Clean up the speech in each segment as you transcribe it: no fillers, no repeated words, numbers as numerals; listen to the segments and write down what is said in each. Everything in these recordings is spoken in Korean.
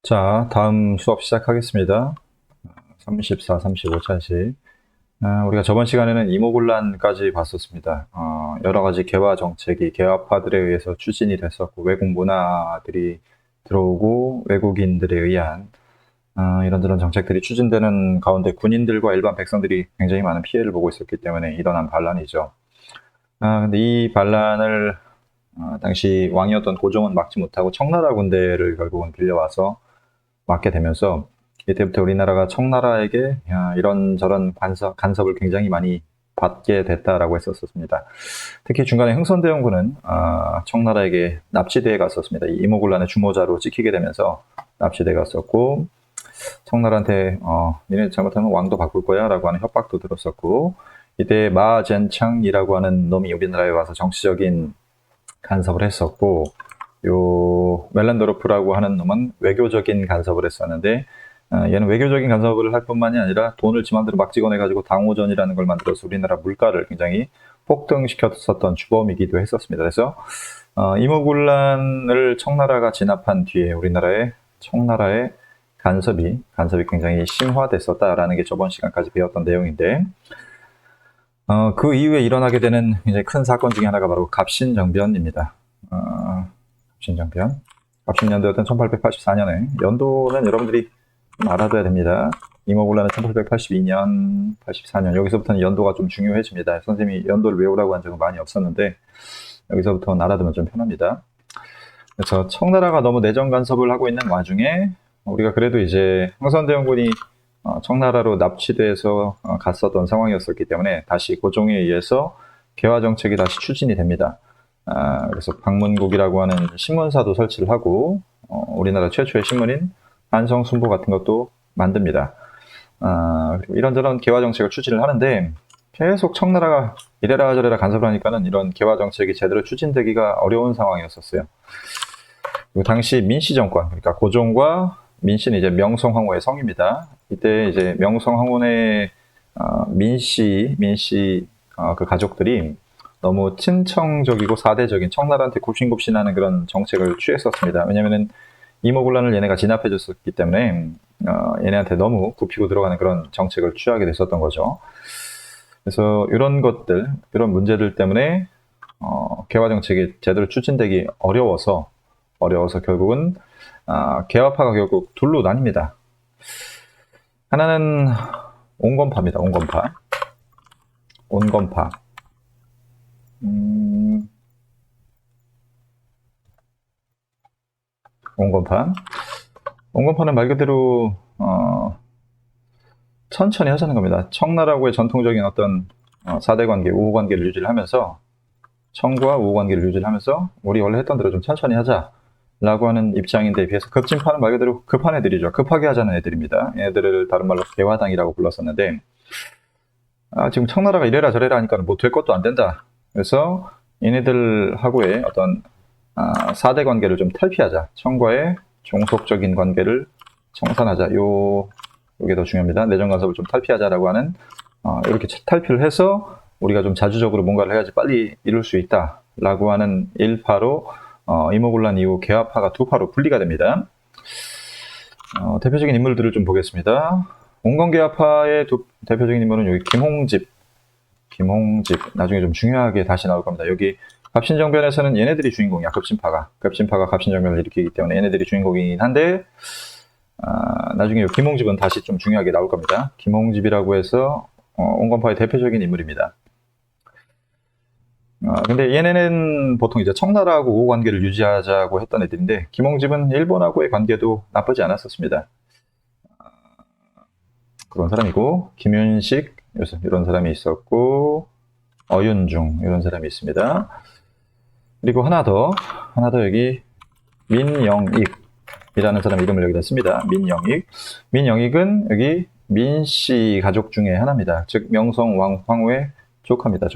자, 다음 수업 시작하겠습니다. 34, 35차시. 우리가 저번 시간에는 이모군란까지 봤었습니다. 여러 가지 개화 정책이 개화파들에 의해서 추진이 됐었고, 외국 문화들이 들어오고, 외국인들에 의한 이런저런 정책들이 추진되는 가운데 군인들과 일반 백성들이 굉장히 많은 피해를 보고 있었기 때문에 일어난 반란이죠. 근데 이 반란을 당시 왕이었던 고종은 막지 못하고 청나라 군대를 결국은 빌려와서 맡게 되면서 이때부터 우리나라가 청나라에게 이런저런 간섭을 굉장히 많이 받게 됐다라고 했었습니다. 특히 중간에 흥선대원군은 청나라에게 납치되어 갔었습니다. 이모군란의 주모자로 찍히게 되면서 납치되어 갔었고, 청나라한테 니네 잘못하면 왕도 바꿀 거야 라고 하는 협박도 들었었고, 이때 마젠창이라고 하는 놈이 우리나라에 와서 정치적인 간섭을 했었고, 요 멜란도르프라고 하는 놈은 외교적인 간섭을 했었는데, 얘는 외교적인 간섭을 할 뿐만이 아니라 돈을 지맘대로 막 찍어내가지고 당호전이라는 걸 만들어서 우리나라 물가를 굉장히 폭등시켰었던 주범이기도 했었습니다. 그래서 이모군란을 청나라가 진압한 뒤에 우리나라의 청나라의 간섭이 굉장히 심화됐었다라는 게 저번 시간까지 배웠던 내용인데, 그 이후에 일어나게 되는 굉장히 큰 사건 중에 하나가 바로 갑신정변입니다. 갑신정변. 갑신연도였던 1884년에, 연도는 여러분들이 좀 알아둬야 됩니다. 이모군란은 1882년, 84년, 여기서부터는 연도가 좀 중요해집니다. 선생님이 연도를 외우라고 한 적은 많이 없었는데, 여기서부터는 알아두면 좀 편합니다. 그래서 청나라가 너무 내정 간섭을 하고 있는 와중에, 우리가 그래도 이제 흥선대원군이 청나라로 납치돼서 갔었던 상황이었었기 때문에 다시 고종에 의해서 개화 정책이 다시 추진이 됩니다. 그래서 방문국이라고 하는 신문사도 설치를 하고, 우리나라 최초의 신문인 한성순보 같은 것도 만듭니다. 그리고 이런저런 개화 정책을 추진을 하는데, 계속 청나라가 이래라 저래라 간섭을 하니까는 이런 개화 정책이 제대로 추진되기가 어려운 상황이었었어요. 그리고 당시 민씨 정권, 그러니까 고종과 민씨는 이제 명성황후의 성입니다. 이때 이제 명성황후의 민씨 그 가족들이 너무 친청적이고 사대적인 청나라한테 굽신굽신하는 그런 정책을 취했었습니다. 왜냐면은 이모군란을 얘네가 진압해줬었기 때문에 얘네한테 너무 굽히고 들어가는 그런 정책을 취하게 됐었던 거죠. 그래서 이런 것들, 이런 문제들 때문에 개화 정책이 제대로 추진되기 어려워서 결국은 개화파가 결국 둘로 나뉩니다. 하나는 온건파입니다. 온건파. 온건파는 말 그대로 천천히 하자는 겁니다. 청나라하고의 전통적인 어떤 사대관계, 우호관계를 유지를 하면서, 청과 우호관계를 유지를 하면서 우리 원래 했던 대로 좀 천천히 하자 라고 하는 입장인데, 비해서 급진파는 말 그대로 급한 애들이죠. 급하게 하자는 애들입니다. 얘들을 다른 말로 개화당이라고 불렀었는데, 지금 청나라가 이래라 저래라 하니까 뭐 될 것도 안 된다. 그래서 얘네들하고의 어떤 사대 관계를 좀 탈피하자. 청과의 종속적인 관계를 청산하자. 요게 더 중요합니다. 내정 간섭을 좀 탈피하자라고 하는, 이렇게 탈피를 해서 우리가 좀 자주적으로 뭔가를 해야지 빨리 이룰 수 있다라고 하는 일파로 이모군란 이후 개화파가 두 파로 분리가 됩니다. 대표적인 인물들을 좀 보겠습니다. 온건개화파의 대표적인 인물은 여기 김홍집, 나중에 좀 중요하게 다시 나올 겁니다. 여기 갑신정변에서는 얘네들이 주인공이야. 급진파가 갑신정변을 일으키기 때문에 얘네들이 주인공이긴 한데, 나중에 김홍집은 다시 좀 중요하게 나올 겁니다. 김홍집이라고 해서 온건파의 대표적인 인물입니다. 근데 얘네는 보통 이제 청나라하고 우호 관계를 유지하자고 했던 애들인데, 김홍집은 일본하고의 관계도 나쁘지 않았었습니다. 그런 사람이고, 김윤식 이런 사람이 있었고, 어윤중 이런 사람이 있습니다. 그리고 하나 더 여기 민영익이라는 사람 이름을 여기다 씁니다. 민영익은 여기 민씨 가족 중에 하나입니다. 즉 명성황후의 조카입니다.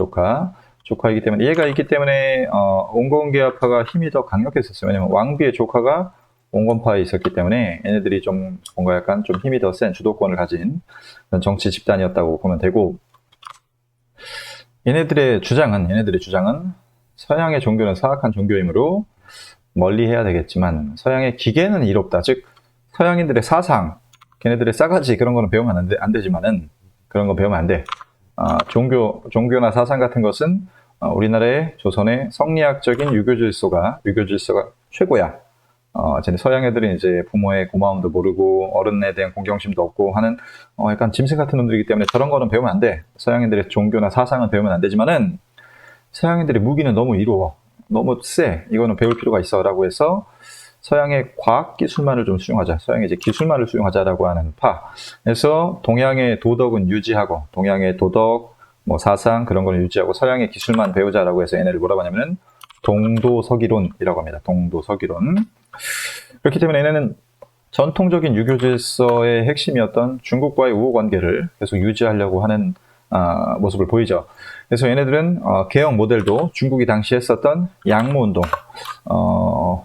조카이기 때문에, 얘가 있기 때문에 온건개화파가 힘이 더 강력했었어요. 왜냐면 왕비의 조카가 온건파에 있었기 때문에 얘네들이 좀 뭔가 약간 좀 힘이 더 센 주도권을 가진 그런 정치 집단이었다고 보면 되고, 얘네들의 주장은 서양의 종교는 사악한 종교이므로 멀리 해야 되겠지만 서양의 기계는 이롭다. 즉 서양인들의 사상, 걔네들의 싸가지 그런 거는 배우면 안 되지만은 그런 거 배우면 안 돼. 종교나 사상 같은 것은 우리나라의 조선의 성리학적인 유교 질서가 최고야. 쟤네 서양 애들은 이제 부모의 고마움도 모르고 어른에 대한 공경심도 없고 하는 약간 짐승 같은 놈들이기 때문에 저런 거는 배우면 안 돼. 서양인들의 종교나 사상은 배우면 안 되지만은 서양인들의 무기는 너무 이로워. 너무 세. 이거는 배울 필요가 있어. 라고 해서 서양의 과학기술만을 좀 수용하자. 서양의 이제 기술만을 수용하자라고 하는 파. 그래서 동양의 도덕은 유지하고, 동양의 도덕, 사상, 그런 걸 유지하고, 서양의 기술만 배우자라고 해서 얘네를 뭐라고 하냐면은, 동도서기론이라고 합니다. 동도서기론. 그렇기 때문에 얘네는 전통적인 유교 질서의 핵심이었던 중국과의 우호 관계를 계속 유지하려고 하는 모습을 보이죠. 그래서 얘네들은 개혁 모델도 중국이 당시 했었던 양무운동,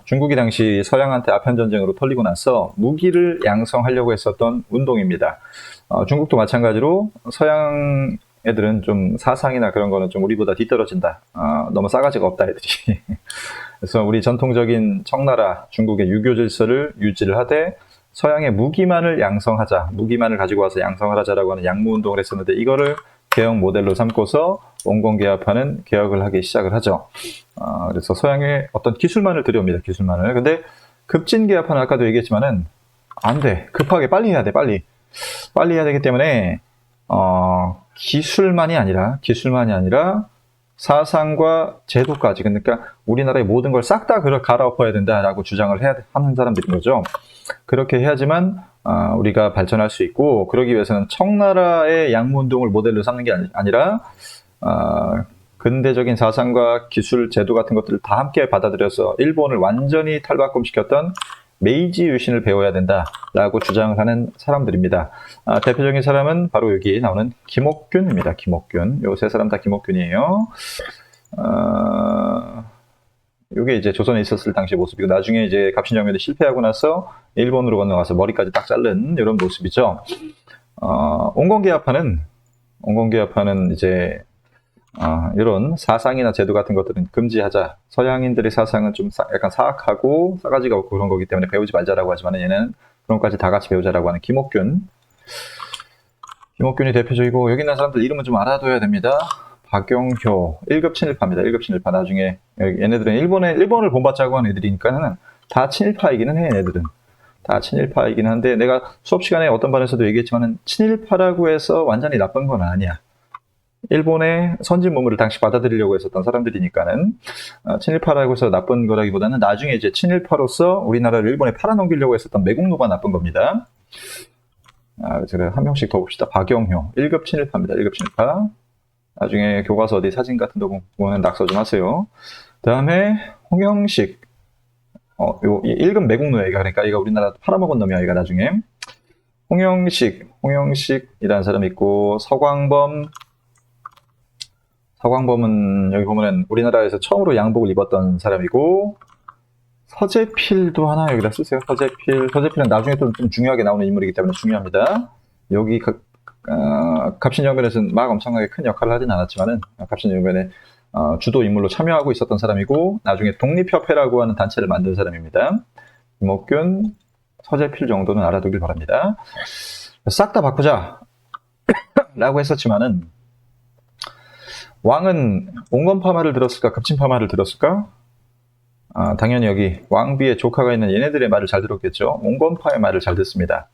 중국이 당시 서양한테 아편전쟁으로 털리고 나서 무기를 양성하려고 했었던 운동입니다. 중국도 마찬가지로 서양 애들은 좀 사상이나 그런 거는 좀 우리보다 뒤떨어진다. 너무 싸가지가 없다 애들이. 그래서 우리 전통적인 청나라 중국의 유교 질서를 유지를 하되 서양의 무기만을 양성하자, 무기만을 가지고 와서 양성을 하자라고 하는 양무운동을 했었는데 이거를 개혁 모델로 삼고서 원공개합하는 개혁을 하기 시작을 하죠. 그래서 서양의 어떤 기술만을 들여옵니다. 기술만을. 근데 급진개합하는 아까도 얘기했지만은 안 돼. 급하게 빨리 해야 돼. 빨리 해야 되기 때문에 기술만이 아니라 사상과 제도까지, 그러니까 우리나라의 모든 걸 싹 다 갈아엎어야 된다라고 주장을 하는 사람들인 거죠. 그렇게 해야지만 우리가 발전할 수 있고, 그러기 위해서는 청나라의 양무운동을 모델로 삼는 게 아니라 근대적인 사상과 기술, 제도 같은 것들을 다 함께 받아들여서 일본을 완전히 탈바꿈시켰던 메이지 유신을 배워야 된다라고 주장을 하는 사람들입니다. 대표적인 사람은 바로 여기 나오는 김옥균입니다. 김옥균. 요 세 사람 다 김옥균이에요. 요게 이제 조선에 있었을 당시 모습이고, 나중에 이제 갑신정변이 실패하고 나서 일본으로 건너가서 머리까지 딱 자른 이런 모습이죠. 온건개합파는 이제 이런 사상이나 제도 같은 것들은 금지하자. 서양인들의 사상은 좀 약간 사악하고 싸가지가 없고 그런 거기 때문에 배우지 말자라고 하지만 얘는 그런 것까지 다 같이 배우자라고 하는 김옥균이 대표적이고, 여기 있는 사람들 이름은 좀 알아둬야 됩니다. 박용효, 1급 친일파입니다. 1급 친일파. 나중에 얘네들은 일본을 본받자고 하는 애들이니까는 다 친일파이기는 해. 얘네들은 다 친일파이긴 한데, 내가 수업 시간에 어떤 반에서도 얘기했지만은 친일파라고 해서 완전히 나쁜 건 아니야. 일본의 선진 문물을 당시 받아들이려고 했었던 사람들이니까는 친일파라고 해서 나쁜 거라기보다는 나중에 이제 친일파로서 우리나라를 일본에 팔아넘기려고 했었던 매국노가 나쁜 겁니다. 제가 한 명씩 더 봅시다. 박영효, 1급 친일파입니다. 1급 친일파. 나중에 교과서 어디 사진 같은 거 보면 낙서 좀 하세요. 그 다음에 홍영식, 요 1급 매국노야. 그러니까 이거 우리나라 팔아먹은 놈이야. 이가 나중에. 홍영식이라는 사람이 있고, 서광범은 여기 보면은 우리나라에서 처음으로 양복을 입었던 사람이고, 서재필도 하나 여기다 쓰세요. 서재필은 나중에 또 좀 중요하게 나오는 인물이기 때문에 중요합니다. 여기 갑신정변에서는 막 엄청나게 큰 역할을 하진 않았지만은 갑신정변에 주도 인물로 참여하고 있었던 사람이고, 나중에 독립협회라고 하는 단체를 만든 사람입니다. 김옥균, 서재필 정도는 알아두길 바랍니다. 싹 다 바꾸자 라고 했었지만은 왕은 온건파 말을 들었을까, 급진파 말을 들었을까? 당연히 여기 왕비의 조카가 있는 얘네들의 말을 잘 들었겠죠. 온건파의 말을 잘 듣습니다.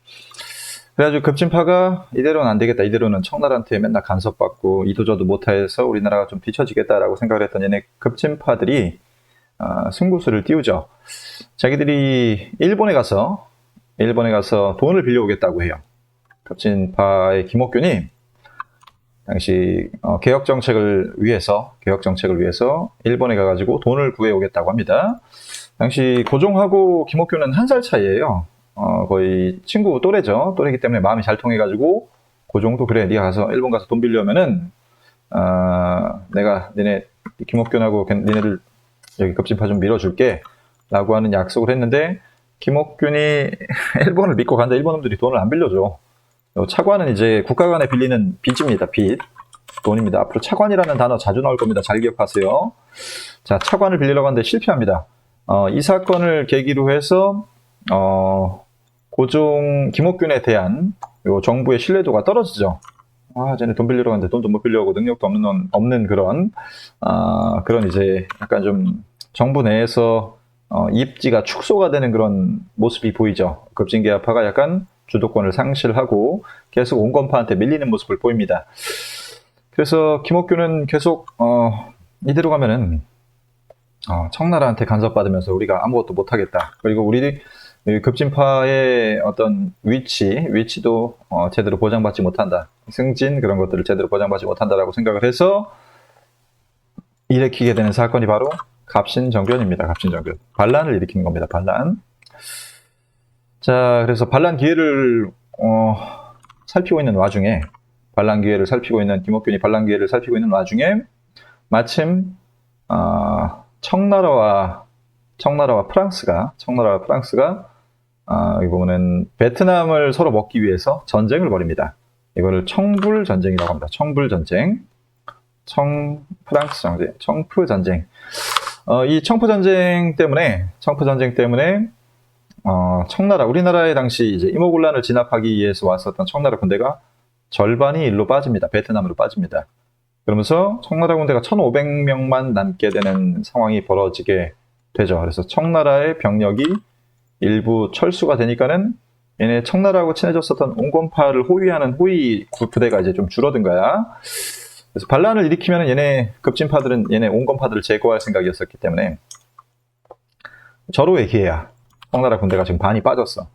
그래가지고 급진파가 이대로는 안 되겠다. 이대로는 청나라한테 맨날 간섭받고 이도저도 못해서 우리나라가 좀 뒤처지겠다라고 생각을 했던 얘네 급진파들이 승부수를 띄우죠. 자기들이 일본에 가서 돈을 빌려오겠다고 해요. 급진파의 김옥균이 당시 개혁 정책을 위해서 일본에 가가지고 돈을 구해오겠다고 합니다. 당시 고종하고 김옥균은 1살 차이예요. 거의 친구 또래죠. 또래이기 때문에 마음이 잘 통해가지고 고종도 그래, 네가 가서 일본 가서 돈 빌려오면은 내가 니네 김옥균하고 니네들 여기 급진파 좀 밀어줄게 라고 하는 약속을 했는데, 김옥균이 일본을 믿고 간다. 일본 놈들이 돈을 안 빌려줘. 차관은 이제 국가 간에 빌리는 빚입니다. 돈입니다. 앞으로 차관이라는 단어 자주 나올 겁니다. 잘 기억하세요. 자, 차관을 빌리러 갔는데 실패합니다. 이 사건을 계기로 해서 고종 김옥균에 대한 요 정부의 신뢰도가 떨어지죠. 쟤네 돈 빌리러 갔는데 돈도 못 빌려오고 능력도 없는 그런, 그런 이제 약간 좀 정부 내에서 입지가 축소가 되는 그런 모습이 보이죠. 급진개혁파가 약간 주도권을 상실하고 계속 온건파한테 밀리는 모습을 보입니다. 그래서 김옥균은 계속 이대로 가면은 청나라한테 간섭받으면서 우리가 아무것도 못하겠다. 그리고 우리 급진파의 어떤 위치도 제대로 보장받지 못한다. 승진 그런 것들을 제대로 보장받지 못한다라고 생각을 해서 일으키게 되는 사건이 바로 갑신정변입니다. 갑신정변. 반란을 일으키는 겁니다. 반란. 자, 그래서 반란 기회를 살피고 있는 와중에 김옥균이 반란 기회를 살피고 있는 와중에 마침 청나라와 프랑스가 여기 보면은 베트남을 서로 먹기 위해서 전쟁을 벌입니다. 이거를 청불전쟁이라고 합니다. 청불전쟁. 청푸전쟁. 이 청푸전쟁 때문에 우리나라의 당시 이제 이모군란을 진압하기 위해서 왔었던 청나라 군대가 절반이 일로 빠집니다. 베트남으로 빠집니다. 그러면서 청나라 군대가 1,500명만 남게 되는 상황이 벌어지게 되죠. 그래서 청나라의 병력이 일부 철수가 되니까는 얘네 청나라하고 친해졌었던 온건파를 호위하는 호위 부대가 이제 좀 줄어든 거야. 그래서 반란을 일으키면 얘네 급진파들은 얘네 온건파들을 제거할 생각이었었기 때문에 절호의 기회야. 청나라 군대가 지금 반이 빠졌어.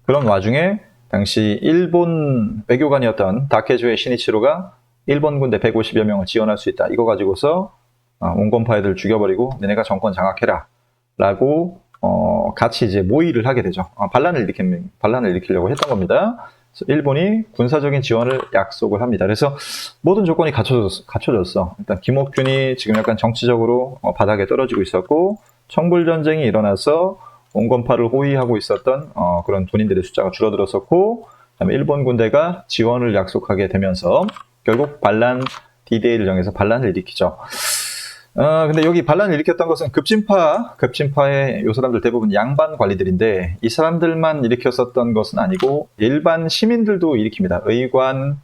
그런 와중에 당시 일본 외교관이었던 다케조의 시니치로가 일본 군대 150여 명을 지원할 수 있다. 이거 가지고서 온건파 애들 죽여버리고 너네가 정권 장악해라. 라고 같이 이제 모의를 하게 되죠. 반란을 일으키려고 했던 겁니다. 그래서 일본이 군사적인 지원을 약속을 합니다. 그래서 모든 조건이 갖춰졌어. 일단 김옥균이 지금 약간 정치적으로 바닥에 떨어지고 있었고 청불전쟁이 일어나서 온건파를 호위하고 있었던 그런 군인들의 숫자가 줄어들었었고 그다음에 일본 군대가 지원을 약속하게 되면서 결국 반란 D-Day를 정해서 반란을 일으키죠. 근데 여기 반란을 일으켰던 것은 급진파의 요 사람들 대부분 양반 관리들인데 이 사람들만 일으켰었던 것은 아니고 일반 시민들도 일으킵니다. 의관,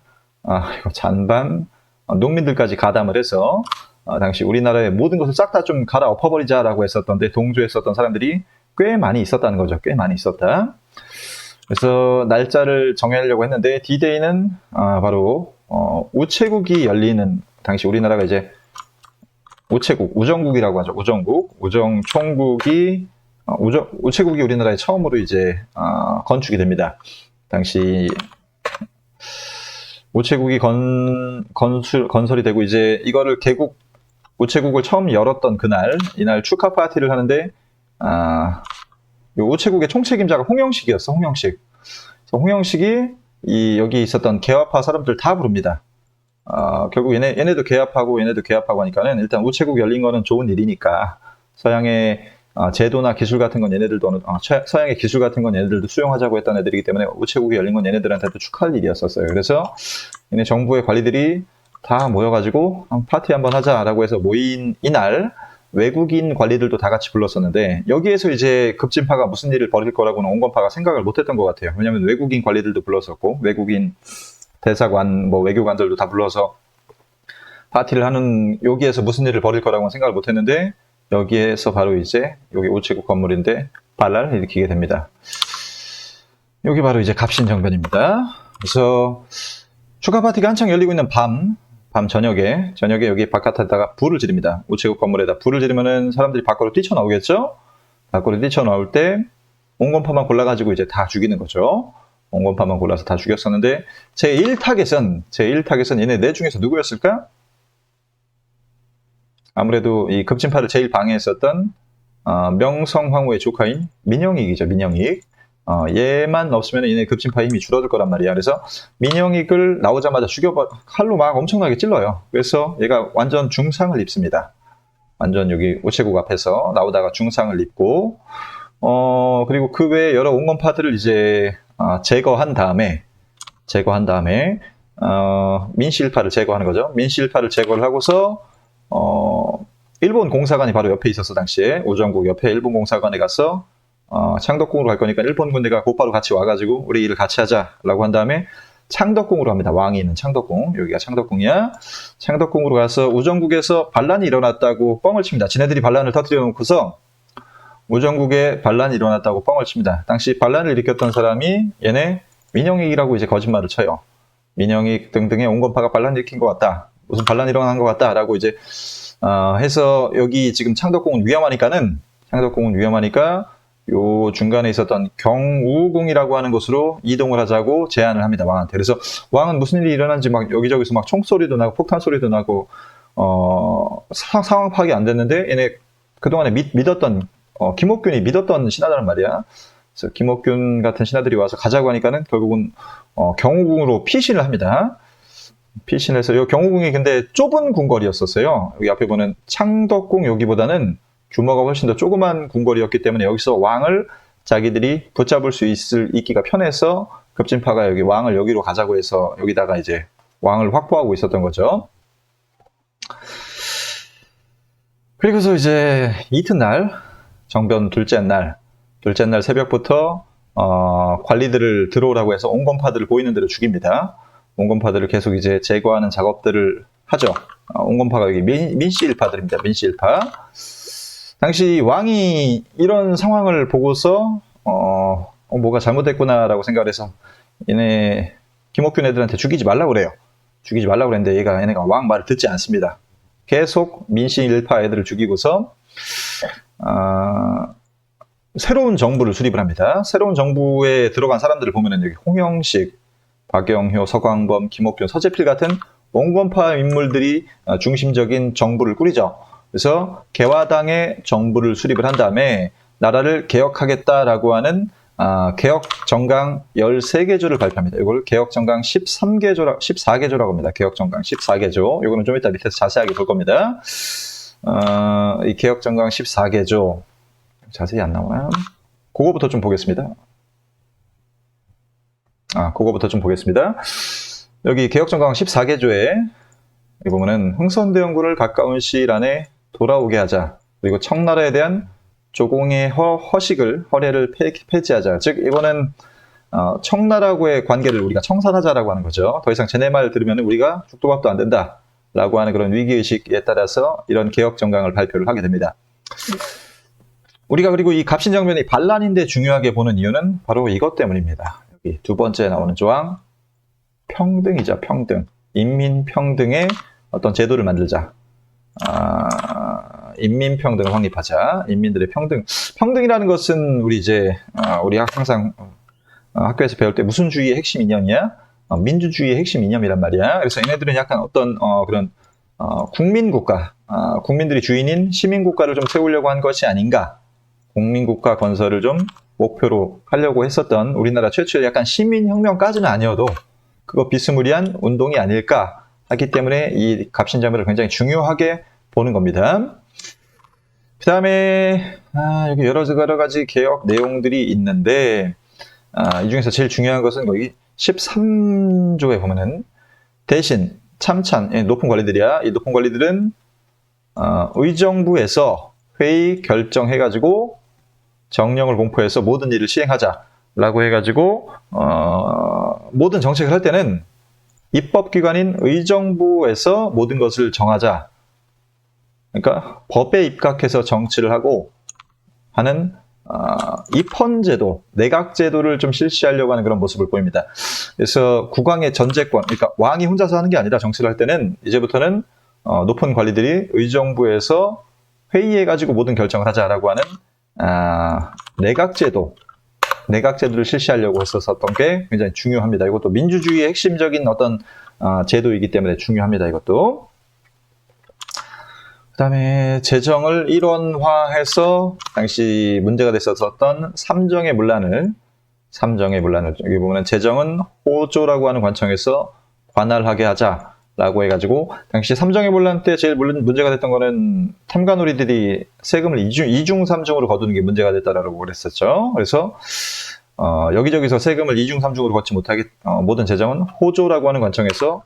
잔반, 농민들까지 가담을 해서 당시 우리나라의 모든 것을 싹 다 좀 갈아엎어버리자라고 했었던데 동조했었던 사람들이 꽤 많이 있었다는 거죠. 꽤 많이 있었다. 그래서 날짜를 정하려고 했는데 D-Day는 바로 우체국이 열리는 당시 우리나라가 이제 우정국이라고 하죠. 우체국이 우리나라에 처음으로 이제 건축이 됩니다. 당시 우체국이 건설이 되고 이제 이거를 우체국을 처음 열었던 이날 축하 파티를 하는데 우체국의 총책임자가 홍영식이었어. 홍영식이 여기 있었던 개화파 사람들 다 부릅니다. 결국 얘네도 개합하고 하니까는 일단 우체국 열린 거는 좋은 일이니까 서양의 제도나 기술 같은 건 서양의 기술 같은 건 얘네들도 수용하자고 했던 애들이기 때문에 우체국이 열린 건 얘네들한테도 축하할 일이었었어요. 그래서 얘네 정부의 관리들이 다 모여가지고 파티 한번 하자라고 해서 모인 이날 외국인 관리들도 다 같이 불렀었는데 여기에서 이제 급진파가 무슨 일을 벌일 거라고는 온건파가 생각을 못했던 것 같아요. 왜냐하면 외국인 관리들도 불렀었고 외국인 대사관, 외교관들도 다 불러서 파티를 하는 여기에서 무슨 일을 벌일 거라고는 생각을 못했는데 여기에서 바로 이제 여기 우체국 건물인데 반란을 일으키게 됩니다. 여기 바로 이제 갑신정변입니다. 그래서 축하 파티가 한창 열리고 있는 밤 저녁에 여기 바깥에다가 불을 지릅니다. 우체국 건물에다 불을 지르면은 사람들이 밖으로 뛰쳐나오겠죠? 밖으로 뛰쳐나올 때 온건파만 골라가지고 이제 다 죽이는 거죠. 온건파만 골라서 다 죽였었는데 제1타겟은 얘네 넷 중에서 누구였을까? 아무래도 이 급진파를 제일 방해했었던 명성황후의 조카인 민영익이죠. 민영익. 얘만 없으면 얘네 급진파 힘이 줄어들 거란 말이야. 그래서 민영익을 나오자마자 칼로 막 엄청나게 찔러요. 그래서 얘가 완전 중상을 입습니다. 완전 여기 우체국 앞에서 나오다가 중상을 입고 그리고 그 외에 여러 온건파들을 이제 제거한 다음에 민씨일파를 제거하는 거죠. 민씨일파를 제거를 하고서 일본 공사관이 바로 옆에 있었어. 당시에 우정국 옆에 일본 공사관에 가서 창덕궁으로 갈 거니까 일본 군대가 곧바로 같이 와가지고 우리 일을 같이 하자라고 한 다음에 창덕궁으로 갑니다. 왕이 있는 창덕궁. 여기가 창덕궁이야. 창덕궁으로 가서 우정국에서 반란이 일어났다고 뻥을 칩니다. 지네들이 반란을 터뜨려 놓고서 우정국에 반란이 일어났다고 뻥을 칩니다. 당시 반란을 일으켰던 사람이 얘네 민영익이라고 이제 거짓말을 쳐요. 민영익 등등의 온건파가 반란 일으킨 것 같다. 무슨 반란 일어난 것 같다라고 이제 해서 여기 지금 창덕궁은 위험하니까 요 중간에 있었던 경우궁이라고 하는 곳으로 이동을 하자고 제안을 합니다. 왕한테. 그래서 왕은 무슨 일이 일어난지 막 여기저기서 막 총소리도 나고 폭탄 소리도 나고 상황 파악이 안 됐는데 얘네 그동안에 믿었던 김옥균이 믿었던 신하단 말이야. 그래서 김옥균 같은 신하들이 와서 가자고 하니까는 결국은 경우궁으로 피신을 합니다. 피신해서 이 경우궁이 근데 좁은 궁궐이었었어요. 여기 앞에 보는 창덕궁 여기보다는 규모가 훨씬 더 조그만 궁궐이었기 때문에 여기서 왕을 자기들이 붙잡을 수 있기가 편해서 급진파가 여기 왕을 여기로 가자고 해서 여기다가 이제 왕을 확보하고 있었던 거죠. 그리고서 이제 이튿날 정변 둘째 날 새벽부터 관리들을 들어오라고 해서 온건파들을 보이는 대로 죽입니다. 온건파들을 계속 이제 제거하는 작업들을 하죠. 온건파가 여기 민씨일파들입니다. 민씨일파. 당시 왕이 이런 상황을 보고서 뭐가 잘못됐구나라고 생각을 해서 얘네 김옥균 애들한테 죽이지 말라고 그래요. 죽이지 말라고 그랬는데 얘네가 왕 말을 듣지 않습니다. 계속 민씨일파 애들을 죽이고서 새로운 정부를 수립을 합니다. 새로운 정부에 들어간 사람들을 보면은 여기 홍영식, 박영효, 서광범, 김옥균, 서재필 같은 온건파 인물들이 중심적인 정부를 꾸리죠. 그래서 개화당의 정부를 수립을 한 다음에 나라를 개혁하겠다라고 하는 개혁정강 13개조를 발표합니다. 이걸 개혁정강 14개조라고 합니다. 개혁정강 14개조. 이거는 좀 이따 밑에서 자세하게 볼 겁니다. 이 개혁정강 14개조. 자세히 안 나오나요? 그거부터 좀 보겠습니다. 여기 개혁정강 14개조에 여기 보면은 흥선대원군을 가까운 시일 안에 돌아오게 하자. 그리고 청나라에 대한 조공의 허례를 폐지하자. 즉 이거는 청나라하고의 관계를 우리가 청산하자라고 하는 거죠. 더 이상 쟤네 말 들으면 우리가 죽도 밥도 안 된다 라고 하는 그런 위기의식에 따라서 이런 개혁정강을 발표를 하게 됩니다. 우리가 그리고 이 갑신정변이 반란인데 중요하게 보는 이유는 바로 이것 때문입니다. 여기 두 번째 나오는 조항, 평등이죠. 평등. 인민평등의 어떤 제도를 만들자. 인민평등을 확립하자. 인민들의 평등. 평등이라는 것은 우리 항상 학교에서 배울 때 무슨 주의의 핵심 이념이야? 민주주의의 핵심 이념이란 말이야. 그래서 얘네들은 약간 어떤 그런 국민국가, 국민들이 주인인 시민국가를 좀 세우려고 한 것이 아닌가. 국민국가 건설을 좀 목표로 하려고 했었던 우리나라 최초의 약간 시민혁명까지는 아니어도 그거 비스무리한 운동이 아닐까 하기 때문에 이 갑신정변을 굉장히 중요하게 보는 겁니다. 그 다음에 여기 여러 가지 개혁 내용들이 있는데 이 중에서 제일 중요한 것은 거기 13조에 보면은 대신 참찬, 높은 관리들이야. 이 높은 관리들은 의정부에서 회의 결정해가지고 정령을 공포해서 모든 일을 시행하자라고 해가지고 모든 정책을 할 때는 입법기관인 의정부에서 모든 것을 정하자. 그러니까 법에 입각해서 정치를 하고 하는 입헌제도, 내각제도를 좀 실시하려고 하는 그런 모습을 보입니다. 그래서 국왕의 전제권, 그러니까 왕이 혼자서 하는 게 아니라 정치를 할 때는 이제부터는 높은 관리들이 의정부에서 회의해가지고 모든 결정을 하자라고 하는 내각제도를 실시하려고 했었던 게 굉장히 중요합니다. 이것도 민주주의의 핵심적인 어떤 제도이기 때문에 중요합니다. 이것도. 그 다음에 재정을 일원화해서 당시 문제가 됐었던 삼정의 문란을 여기 보면 재정은 호조라고 하는 관청에서 관할하게 하자라고 해가지고 당시 삼정의 문란 때 제일 문제가 됐던 거는 탐관오리들이 세금을 이중삼중으로 거두는 게 문제가 됐다라고 그랬었죠. 그래서 여기저기서 세금을 이중삼중으로 걷지 못하게 모든 재정은 호조라고 하는 관청에서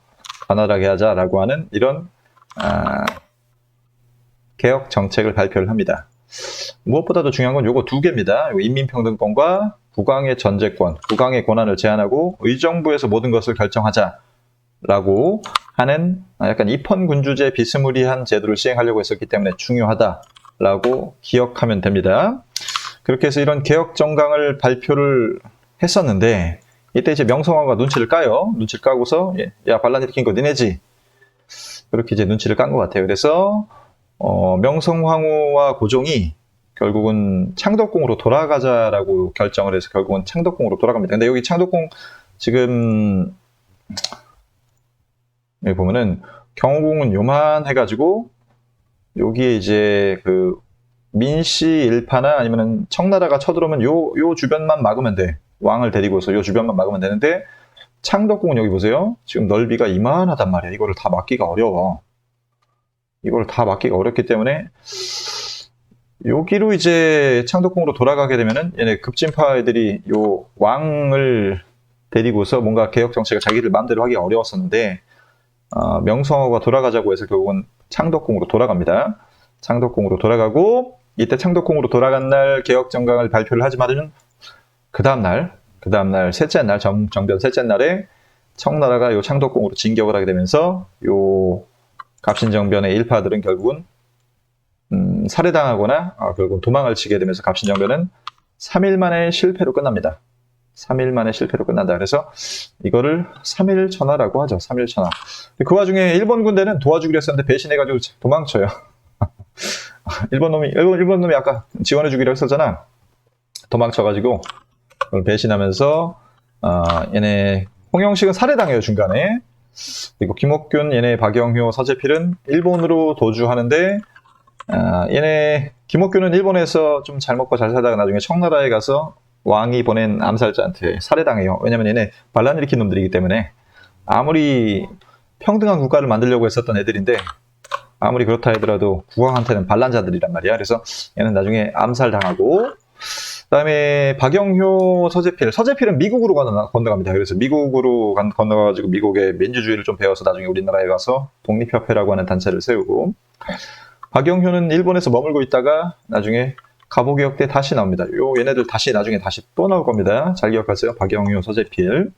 관할하게 하자라고 하는 이런 개혁 정책을 발표를 합니다. 무엇보다도 중요한 건 요거 두 개입니다. 요 인민평등권과 국왕의 전제권, 국왕의 권한을 제한하고 의정부에서 모든 것을 결정하자라고 하는 약간 입헌군주제 비스무리한 제도를 시행하려고 했었기 때문에 중요하다라고 기억하면 됩니다. 그렇게 해서 이런 개혁정강을 발표를 했었는데 이때 이제 명성황후가 눈치를 까요. 눈치를 까고서 야 반란 일으킨 거 니네지. 그렇게 이제 눈치를 깐 것 같아요. 그래서 명성황후와 고종이 결국은 창덕궁으로 돌아가자라고 결정을 해서 결국은 창덕궁으로 돌아갑니다. 근데 여기 창덕궁 지금 여기 보면은 경호궁은 요만해가지고 여기에 이제 그 민씨 일파나 아니면은 청나라가 쳐들어오면 요 주변만 막으면 돼. 왕을 데리고서 요 주변만 막으면 되는데 창덕궁은 여기 보세요. 지금 넓이가 이만하단 말이야. 이거를 다 막기가 어려워. 이걸 다 막기가 어렵기 때문에 여기로 이제 창덕궁으로 돌아가게 되면은 얘네 급진파 애들이 요 왕을 데리고서 뭔가 개혁 정책을 자기들 마음대로 하기 어려웠었는데 명성황후가 돌아가자고 해서 결국은 창덕궁으로 돌아갑니다. 창덕궁으로 돌아가고 이때 창덕궁으로 돌아간 날 개혁정강을 발표를 하지만은 그 다음날 셋째 날 정변 셋째 날에 청나라가 요 창덕궁으로 진격을 하게 되면서 요 갑신정변의 일파들은 결국은 살해당하거나 결국 도망을 치게 되면서 갑신정변은 3일 만에 실패로 끝납니다. 3일 만에 실패로 끝난다. 그래서 이거를 3일천하라고 하죠. 3일천하. 그 와중에 일본 군대는 도와주기로 했었는데 배신해가지고 도망쳐요. 일본 놈이 아까 지원해주기로 했었잖아. 도망쳐가지고 그걸 배신하면서 얘네 홍영식은 살해당해요. 중간에. 그리고 김옥균, 얘네 박영효, 서재필은 일본으로 도주하는데 얘네 김옥균은 일본에서 좀 잘 먹고 잘 살다가 나중에 청나라에 가서 왕이 보낸 암살자한테 살해당해요. 왜냐면 얘네 반란 일으킨 놈들이기 때문에 아무리 평등한 국가를 만들려고 했었던 애들인데 아무리 그렇다 하더라도 국왕한테는 반란자들이란 말이야. 그래서 얘는 나중에 암살당하고 그다음에 박영효, 서재필은 미국으로 건너갑니다. 그래서 미국으로 건너가지고 미국의 민주주의를 좀 배워서 나중에 우리나라에 가서 독립협회라고 하는 단체를 세우고 박영효는 일본에서 머물고 있다가 나중에 갑오개혁 때 다시 나옵니다. 얘네들 나중에 다시 또 나올 겁니다. 잘 기억하세요. 박영효, 서재필.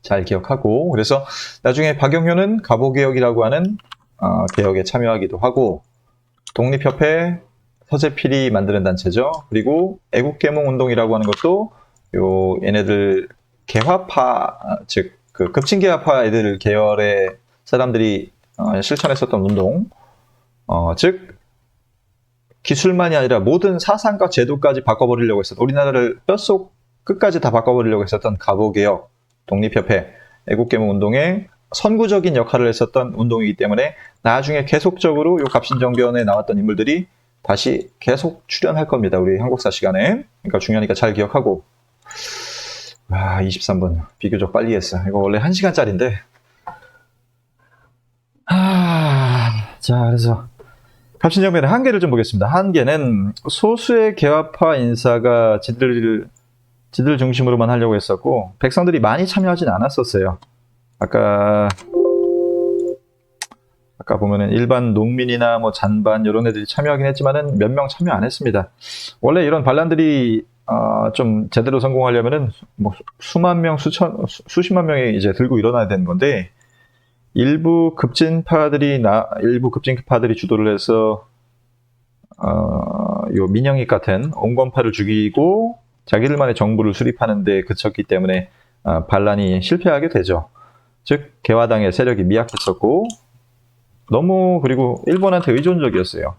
잘 기억하고 그래서 나중에 박영효는 갑오개혁이라고 하는 개혁에 참여하기도 하고 독립협회 서재필이 만드는 단체죠. 그리고 애국계몽운동이라고 하는 것도 얘네들 개화파 즉 그 급진개화파 애들 계열의 사람들이 실천했었던 운동 즉 기술만이 아니라 모든 사상과 제도까지 바꿔버리려고 했었던 우리나라를 뼛속 끝까지 다 바꿔버리려고 했었던 갑오개혁, 독립협회, 애국계몽운동의 선구적인 역할을 했었던 운동이기 때문에 나중에 계속적으로 요 갑신정변에 나왔던 인물들이 다시 계속 출연할 겁니다. 우리 한국사 시간에. 그러니까 중요하니까 잘 기억하고 23분 비교적 빨리 했어. 이거 원래 1시간짜리인데 자 그래서 갑신정변의 한계를 좀 보겠습니다. 한계는 소수의 개화파 인사가 지들 중심으로만 하려고 했었고 백성들이 많이 참여하진 않았었어요. 아까 보면은 일반 농민이나 뭐 잔반 이런 애들이 참여하긴 했지만은 몇 명 참여 안 했습니다. 원래 이런 반란들이 좀 제대로 성공하려면은 뭐 수만 명, 수십만 명이 이제 들고 일어나야 되는 건데 일부 급진파들이 주도를 해서 요 민영익 같은 온건파를 죽이고 자기들만의 정부를 수립하는 데 그쳤기 때문에 반란이 실패하게 되죠. 즉 개화당의 세력이 미약했었고 너무 그리고 일본한테 의존적이었어요.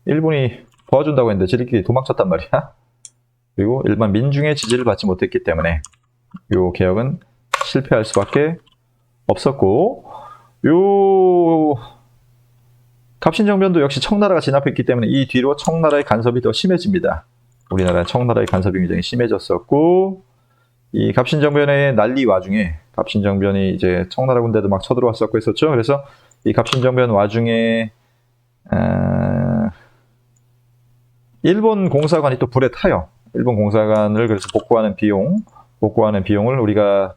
일본이 도와준다고 했는데 지들끼리 도망쳤단 말이야. 그리고 일반 민중의 지지를 받지 못했기 때문에 요 개혁은 실패할 수밖에 없었고 요 갑신정변도 역시 청나라가 진압했기 때문에 이 뒤로 청나라의 간섭이 더 심해집니다. 우리나라 청나라의 간섭이 굉장히 심해졌었고 이 갑신정변의 난리 와중에 갑신정변이 이제 청나라 군대도 막 쳐들어왔었고 했었죠. 그래서 이 갑신정변 와중에 일본 공사관이 또 불에 타요. 일본 공사관을 그래서 복구하는 비용을 우리가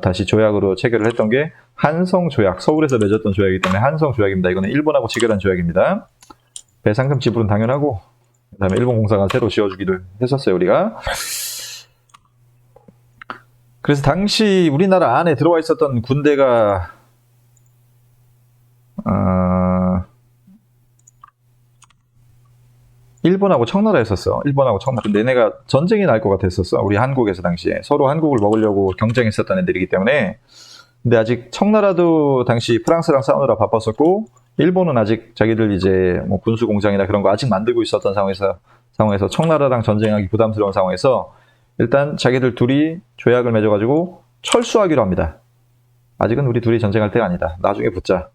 다시 조약으로 체결을 했던 게 한성조약, 서울에서 맺었던 조약이기 때문에 한성조약입니다. 이거는 일본하고 체결한 조약입니다. 배상금 지불은 당연하고, 그 다음에 일본 공사가 새로 지어주기도 했었어요, 우리가. 그래서 당시 우리나라 안에 들어와 있었던 군대가 일본하고 청나라였었어. 일본하고 청나라. 근데 얘네가 전쟁이 날 것 같았었어. 우리 한국에서 당시에. 서로 한국을 먹으려고 경쟁했었던 애들이기 때문에. 근데 아직 청나라도 당시 프랑스랑 싸우느라 바빴었고, 일본은 아직 자기들 이제 뭐 군수 공장이나 그런 거 아직 만들고 있었던 상황에서 청나라랑 전쟁하기 부담스러운 상황에서 일단 자기들 둘이 조약을 맺어가지고 철수하기로 합니다. 아직은 우리 둘이 전쟁할 때가 아니다. 나중에 붙자.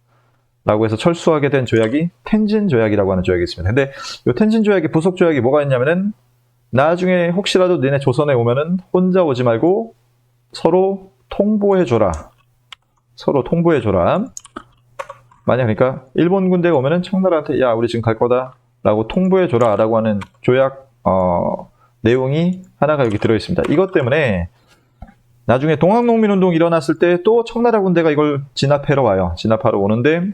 라고 해서 철수하게 된 조약이 텐진 조약이라고 하는 조약이 있습니다. 근데 이 텐진 조약의 부속 조약이 뭐가 있냐면은 나중에 혹시라도 너네 조선에 오면은 혼자 오지 말고 서로 통보해줘라. 서로 통보해줘라. 만약 그러니까 일본 군대가 오면은 청나라한테 야 우리 지금 갈 거다 라고 통보해줘라 라고 하는 조약 내용이 하나가 여기 들어있습니다. 이것 때문에 나중에 동학농민운동 일어났을 때 또 청나라 군대가 이걸 진압하러 와요. 진압하러 오는데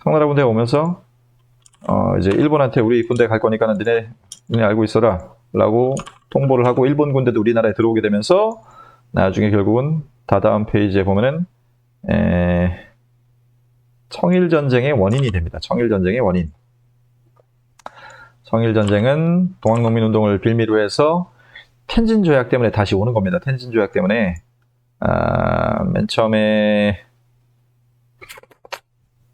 청나라 군대가 오면서 이제 일본한테 우리 군대 갈 거니까 너네 알고 있어라 라고 통보를 하고 일본 군대도 우리나라에 들어오게 되면서 나중에 결국은 다다음 페이지에 보면은 청일전쟁의 원인이 됩니다. 청일전쟁의 원인. 청일전쟁은 동학농민운동을 빌미로 해서 텐진 조약 때문에 다시 오는 겁니다. 텐진 조약 때문에 맨 처음에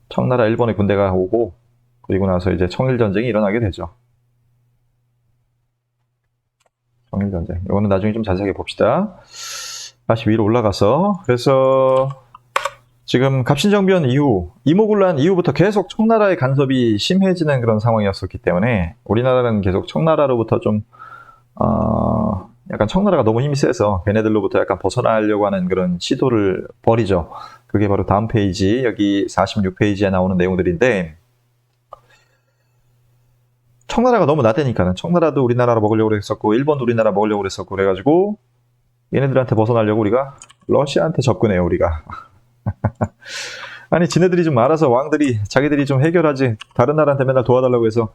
청나라 일본의 군대가 오고 그리고 나서 이제 청일전쟁이 일어나게 되죠. 청일전쟁. 이거는 나중에 좀 자세하게 봅시다. 다시 위로 올라가서 그래서 지금 갑신정변 이후 이모군란 이후부터 계속 청나라의 간섭이 심해지는 그런 상황이었었기 때문에 우리나라는 계속 청나라로부터 좀 약간 청나라가 너무 힘이 세서 걔네들로부터 약간 벗어나려고 하는 그런 시도를 벌이죠. 그게 바로 다음 페이지 여기 46페이지에 나오는 내용들인데 청나라가 너무 나대니까는 청나라도 우리나라로 먹으려고 그랬었고 일본도 우리나라 먹으려고 그랬었고 그래가지고 얘네들한테 벗어나려고 우리가 러시아한테 접근해요. 우리가 아니 지네들이 좀 알아서 왕들이 자기들이 좀 해결하지 다른 나라한테 맨날 도와달라고 해서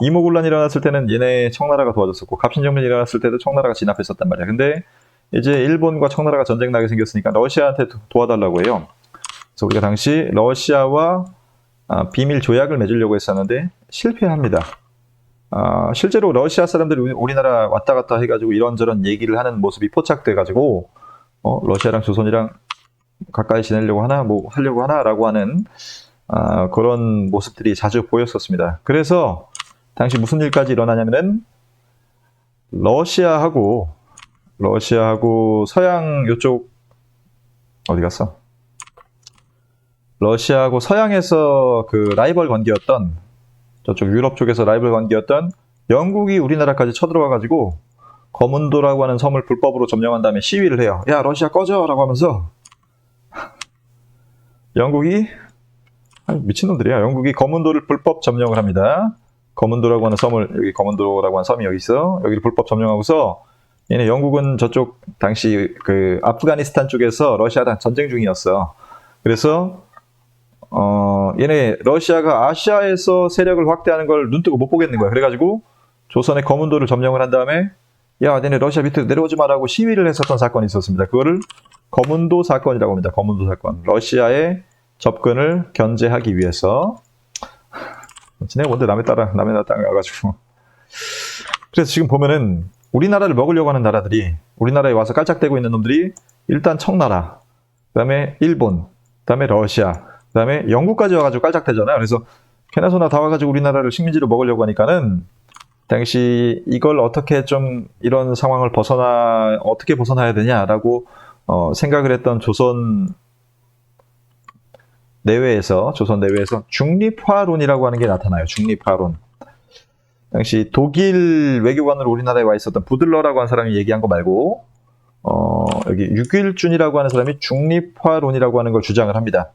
이모군란이 일어났을 때는 얘네 청나라가 도와줬었고 갑신정변이 일어났을 때도 청나라가 진압했었단 말이야. 근데 이제 일본과 청나라가 전쟁 나게 생겼으니까 러시아한테 도와달라고 해요. 그래서 우리가 당시 러시아와 비밀 조약을 맺으려고 했었는데 실패합니다. 실제로 러시아 사람들이 우리나라 왔다 갔다 해가지고 이런저런 얘기를 하는 모습이 포착돼가지고 러시아랑 조선이랑 가까이 지내려고 하나 뭐 하려고 하나라고 하는 그런 모습들이 자주 보였었습니다. 그래서 당시 무슨 일까지 일어나냐면은 러시아하고 서양 요쪽 어디 갔어? 러시아하고 서양에서 그 라이벌 관계였던 저쪽 유럽 쪽에서 라이벌 관계였던 영국이 우리나라까지 쳐들어와가지고 거문도라고 하는 섬을 불법으로 점령한 다음에 시위를 해요. 야 러시아 꺼져! 라고 하면서 영국이 미친놈들이야. 영국이 거문도를 불법 점령을 합니다. 거문도라고 하는 섬을 여기 거문도라고 하는 섬이 여기 있어. 여기를 불법 점령하고서 얘네 영국은 저쪽 당시 그 아프가니스탄 쪽에서 러시아랑 전쟁 중이었어. 그래서 얘네 러시아가 아시아에서 세력을 확대하는 걸 눈뜨고 못 보겠는 거야. 그래가지고 조선의 거문도를 점령을 한 다음에 야 너네 러시아 밑으로 내려오지 마라고 시위를 했었던 사건이 있었습니다. 그거를 거문도 사건이라고 합니다. 거문도 사건. 러시아의 접근을 견제하기 위해서 지네가 뭔데 남의 나라 땅에 와가지고 그래서 지금 보면은 우리나라를 먹으려고 하는 나라들이 우리나라에 와서 깔짝대고 있는 놈들이 일단 청나라 그 다음에 일본 그 다음에 러시아 그 다음에 영국까지 와가지고 깔짝대잖아요. 그래서 캐나소나 다 와가지고 우리나라를 식민지로 먹으려고 하니까는 당시 이걸 어떻게 좀 이런 상황을 어떻게 벗어나야 되냐라고 생각을 했던 조선 내외에서 중립화론이라고 하는 게 나타나요. 중립화론. 당시 독일 외교관으로 우리나라에 와 있었던 부들러라고 하는 사람이 얘기한 거 말고 여기 유길준이라고 하는 사람이 중립화론이라고 하는 걸 주장을 합니다.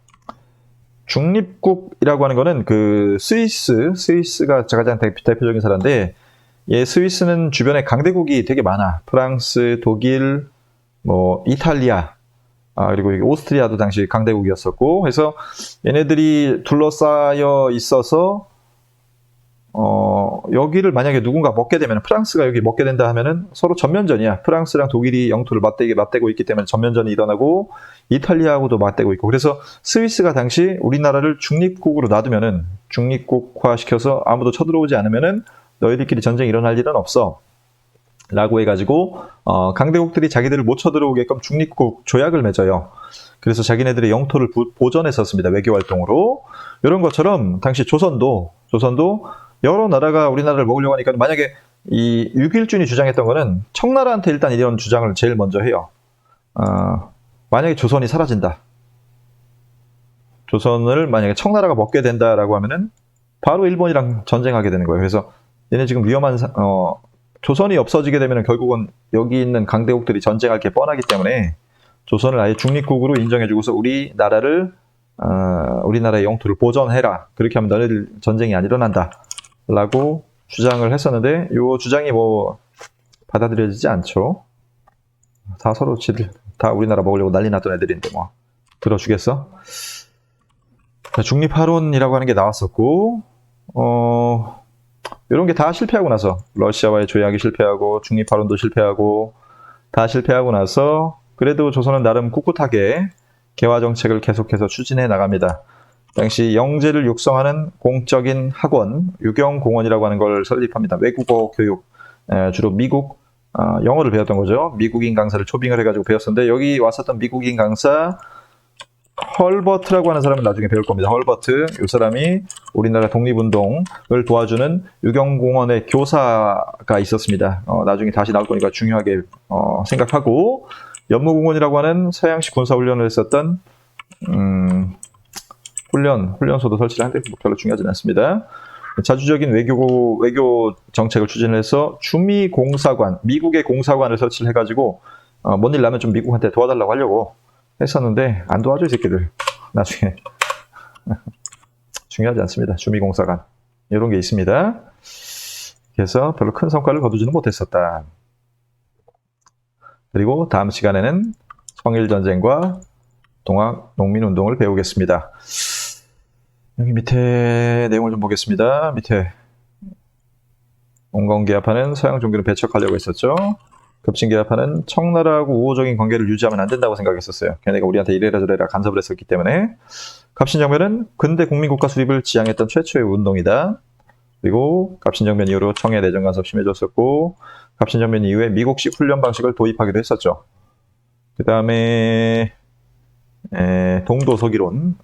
중립국이라고 하는 거는 그 스위스가 가장 대표적인 사람인데 스위스는 주변에 강대국이 되게 많아. 프랑스, 독일, 뭐 이탈리아, 그리고 오스트리아도 당시 강대국이었었고, 해서 얘네들이 둘러싸여 있어서 여기를 만약에 누군가 먹게 되면, 프랑스가 여기 먹게 된다 하면은 서로 전면전이야. 프랑스랑 독일이 영토를 맞대고 있기 때문에 전면전이 일어나고, 이탈리아하고도 맞대고 있고, 그래서 스위스가 당시 우리나라를 중립국으로 놔두면은, 중립국화 시켜서 아무도 쳐들어오지 않으면은 너희들끼리 전쟁이 일어날 일은 없어 라고 해가지고 강대국들이 자기들을 못 쳐들어오게끔 중립국 조약을 맺어요. 그래서 자기네들의 영토를 보전했었습니다. 외교활동으로. 이런 것처럼 당시 조선도 여러 나라가 우리나라를 먹으려고 하니까, 만약에 이 유길준이 주장했던 거는 청나라한테 일단 이런 주장을 제일 먼저 해요. 만약에 조선이 사라진다, 조선을 만약에 청나라가 먹게 된다라고 하면은 바로 일본이랑 전쟁하게 되는 거예요. 그래서 얘네 지금 위험한 조선이 없어지게 되면 결국은 여기 있는 강대국들이 전쟁할 게 뻔하기 때문에 조선을 아예 중립국으로 인정해주고서 우리나라의 영토를 보전해라. 그렇게 하면 너네들 전쟁이 안 일어난다 라고 주장을 했었는데, 이 주장이 뭐 받아들여지지 않죠. 다 서로 다 우리나라 먹으려고 난리 났던 애들인데 뭐 들어주겠어? 중립화론이라고 하는 게 나왔었고, 이런 게 다 실패하고 나서, 러시아와의 조약이 실패하고 중립화론도 실패하고 다 실패하고 나서, 그래도 조선은 나름 꿋꿋하게 개화 정책을 계속해서 추진해 나갑니다. 당시 영재를 육성하는 공적인 학원, 유경공원이라고 하는 걸 설립합니다. 외국어 교육, 주로 미국 영어를 배웠던 거죠. 미국인 강사를 초빙을 해가지고 배웠었는데, 여기 왔었던 미국인 강사 헐버트라고 하는 사람은 나중에 배울 겁니다. 헐버트, 이 사람이 우리나라 독립운동을 도와주는 유경공원의 교사가 있었습니다. 나중에 다시 나올 거니까 중요하게 생각하고, 연무공원이라고 하는 서양식 군사훈련을 했었던 훈련소도 설치를 하는데 별로 중요하지 않습니다. 자주적인 외교 정책을 추진을 해서 주미공사관, 미국의 공사관을 설치를 해가지고 뭔 일 나면 좀 미국한테 도와달라고 하려고 했었는데, 안 도와줘 이 새끼들. 나중에 중요하지 않습니다. 주미공사관 이런 게 있습니다. 그래서 별로 큰 성과를 거두지는 못했었다. 그리고 다음 시간에는 청일전쟁과 동학농민운동을 배우겠습니다. 여기 밑에 내용을 좀 보겠습니다. 밑에 온건계합하는 서양 종교를 배척하려고 했었죠. 급진계합하는 청나라하고 우호적인 관계를 유지하면 안 된다고 생각했었어요. 걔네가 우리한테 이래라 저래라 간섭을 했었기 때문에. 갑신정변은 근대 국민국가 수립을 지향했던 최초의 운동이다. 그리고 갑신정변 이후로 청해 내정 간섭 심해졌었고, 갑신정변 이후에 미국식 훈련 방식을 도입하기도 했었죠. 그 다음에 동도서기론은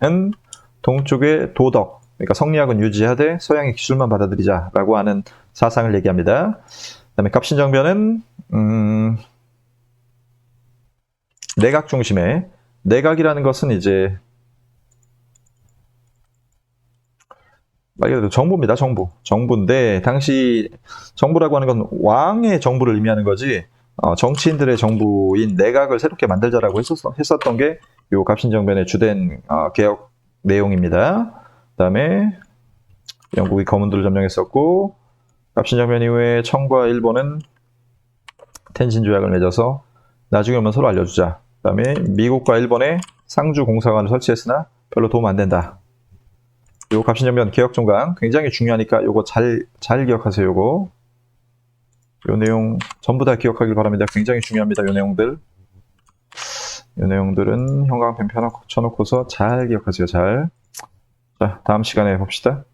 동쪽의 도덕, 그러니까 성리학은 유지하되 서양의 기술만 받아들이자라고 하는 사상을 얘기합니다. 그 다음에 갑신정변은 내각 중심의, 내각이라는 것은 이제 말 그대로 정부입니다. 정부인데, 당시 정부라고 하는 건 왕의 정부를 의미하는 거지, 정치인들의 정부인 내각을 새롭게 만들자라고 했었던 게 요 갑신정변의 주된 개혁 내용입니다. 그 다음에 영국이 거문들을 점령했었고, 갑신정변 이후에 청과 일본은 텐신 조약을 맺어서 나중에 오면 서로 알려주자. 그 다음에 미국과 일본의 상주 공사관을 설치했으나 별로 도움 안 된다. 요 갑신정변 개혁 종강 굉장히 중요하니까 요거 잘 기억하세요. 요 내용 전부 다 기억하길 바랍니다. 굉장히 중요합니다. 요 내용들은 형광펜 펴놓고서 잘 기억하세요. 잘. 자, 다음 시간에 봅시다.